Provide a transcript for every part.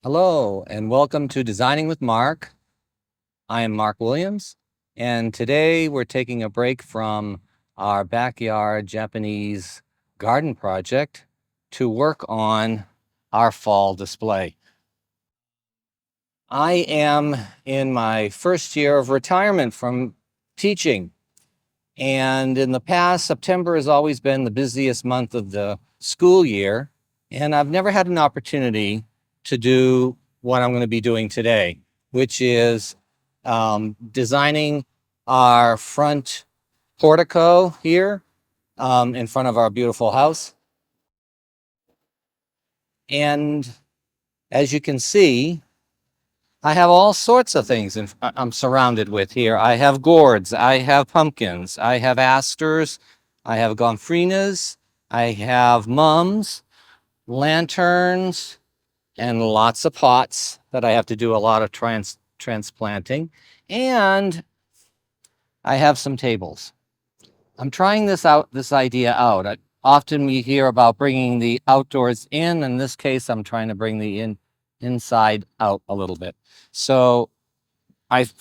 Hello, and welcome to Designing with Mark. I am Mark Williams, and today we're taking a break from our backyard Japanese garden project to work on our fall display. I am in my first year of retirement from teaching, and in the past, September has always been the busiest month of the school year, and I've never had an opportunity to do what I'm going to be doing today, which is designing our front portico here in front of our beautiful house. And as you can see, I have all sorts of things I'm surrounded with here. I have gourds, I have pumpkins, I have asters, I have gomphrenias, I have mums, lanterns, and lots of pots that I have to do a lot of transplanting. And I have some tables. I'm trying this idea out. Often we hear about bringing the outdoors in. In this case, I'm trying to bring the inside out a little bit. So I've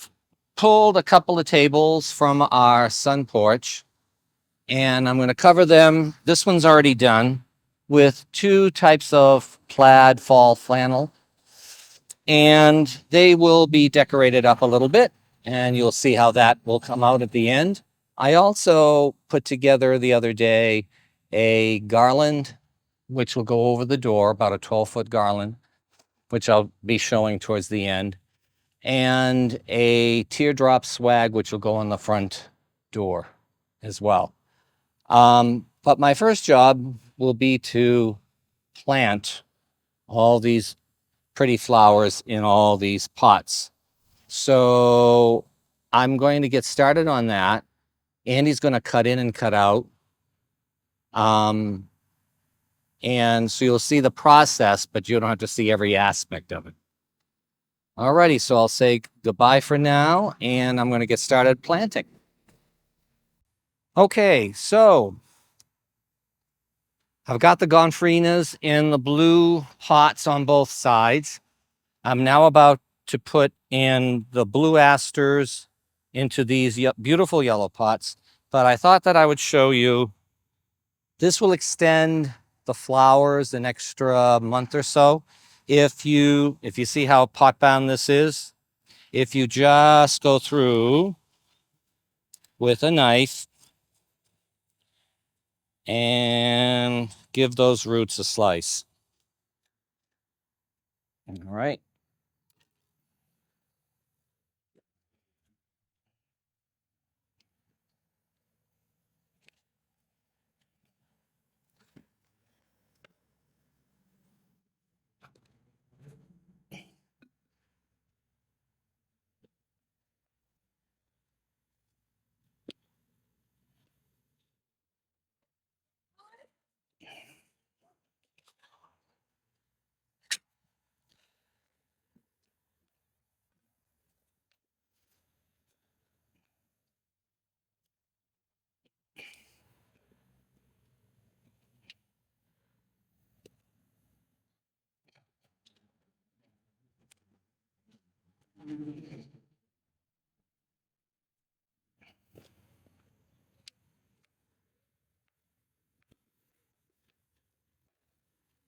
pulled a couple of tables from our sun porch, and I'm going to cover them. This one's already done with two types of plaid fall flannel, and they will be decorated up a little bit, and you'll see how that will come out at the end. I also put together the other day a garland, which will go over the door, about a 12-foot garland, which I'll be showing towards the end, and a teardrop swag, which will go on the front door as well. But my first job will be to plant all these pretty flowers in all these pots. So I'm going to get started on that. Andy's going to cut in and cut out. And so you'll see the process, but you don't have to see every aspect of it. Alrighty, so I'll say goodbye for now, and I'm going to get started planting. Okay, so I've got the gomphrenias in the blue pots on both sides. I'm now about to put in the blue asters into these beautiful yellow pots, but I thought that I would show you. This will extend the flowers an extra month or so. If you see how pot bound this is, if you just go through with a knife and give those roots a slice. All right.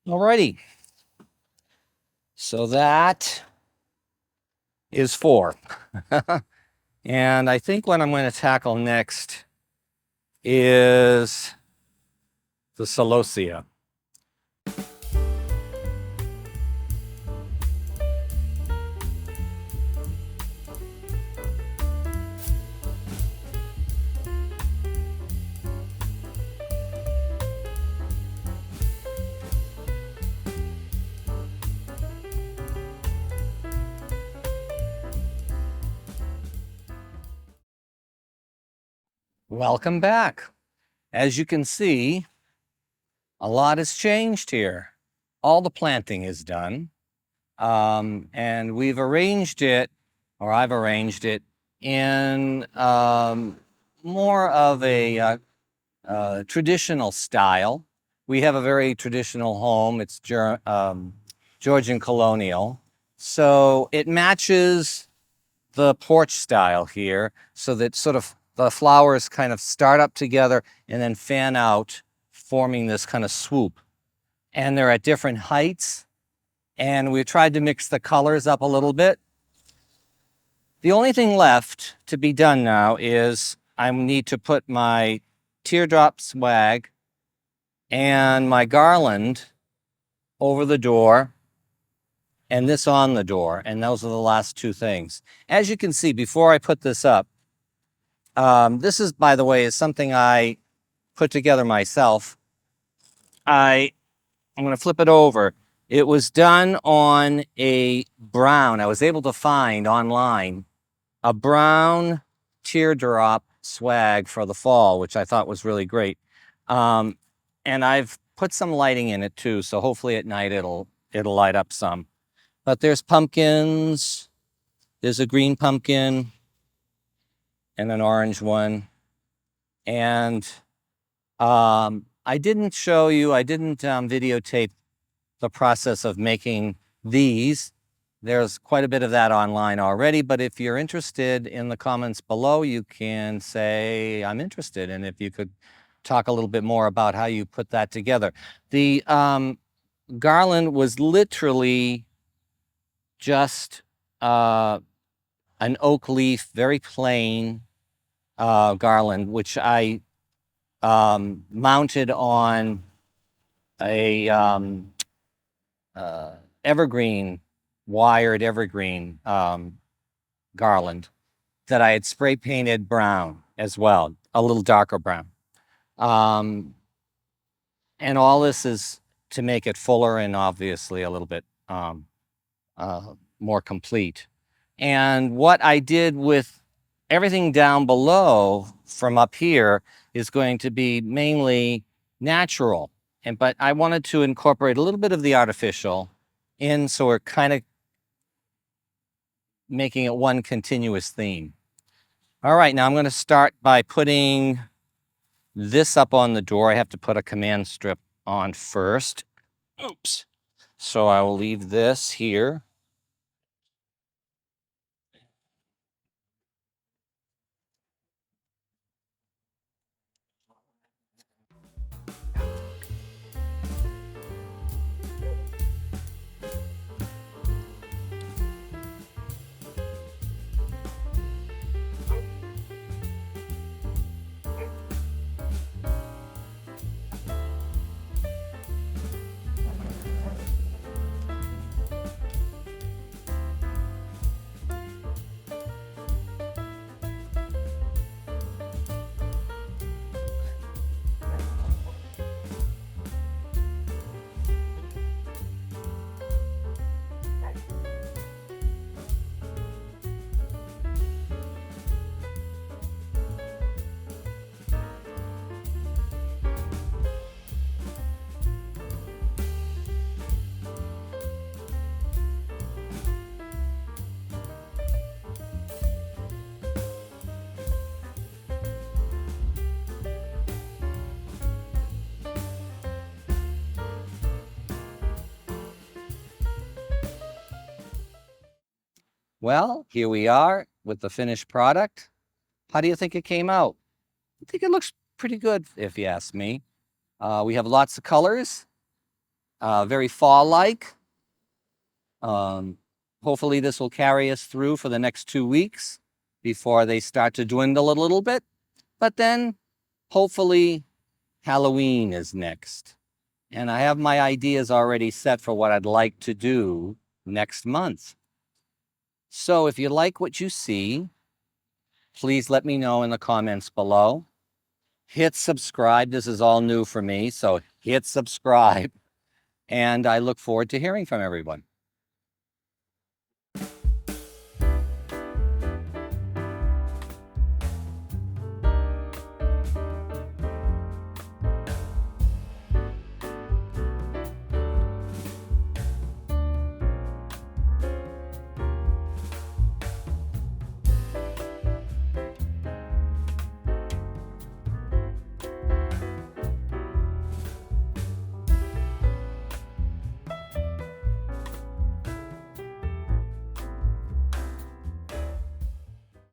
Alrighty. So that is 4. And I think what I'm going to tackle next is the celosia. Welcome back. As you can see, a lot has changed here. All the planting is done. And we've arranged it, or I've arranged it, in more of a traditional style. We have a very traditional home. It's Georgian colonial. So it matches the porch style here, so that sort of the flowers kind of start up together and then fan out, forming this kind of swoop. And they're at different heights. And we tried to mix the colors up a little bit. The only thing left to be done now is I need to put my teardrop swag and my garland over the door and this on the door. And those are the last two things. As you can see, before I put this up, this is, by the way, is something I put together myself. I'm going to flip it over. It was done on a brown. I was able to find online a brown teardrop swag for the fall, which I thought was really great. And I've put some lighting in it too, so hopefully at night it'll light up some. But there's pumpkins. There's a green pumpkin and an orange one. And I didn't show you, I didn't videotape the process of making these. There's quite a bit of that online already, but if you're interested, in the comments below, you can say, I'm interested. And if you could talk a little bit more about how you put that together. The garland was literally just an oak leaf, very plain garland, which I mounted on a evergreen, wired evergreen garland that I had spray painted brown as well, a little darker brown. And all this is to make it fuller and obviously a little bit more complete. And what I did with everything down below from up here is going to be mainly natural. But I wanted to incorporate a little bit of the artificial in, so we're kind of making it one continuous theme. All right, now I'm going to start by putting this up on the door. I have to put a command strip on first. Oops. So I will leave this here. Well, here we are with the finished product. How do you think it came out? I think it looks pretty good, if you ask me. We have lots of colors, very fall-like. Hopefully this will carry us through for the next 2 weeks before they start to dwindle a little bit. But then, hopefully, Halloween is next. And I have my ideas already set for what I'd like to do next month. So if you like what you see, please let me know in the comments below. Hit subscribe. This is all new for me, so hit subscribe. And I look forward to hearing from everyone.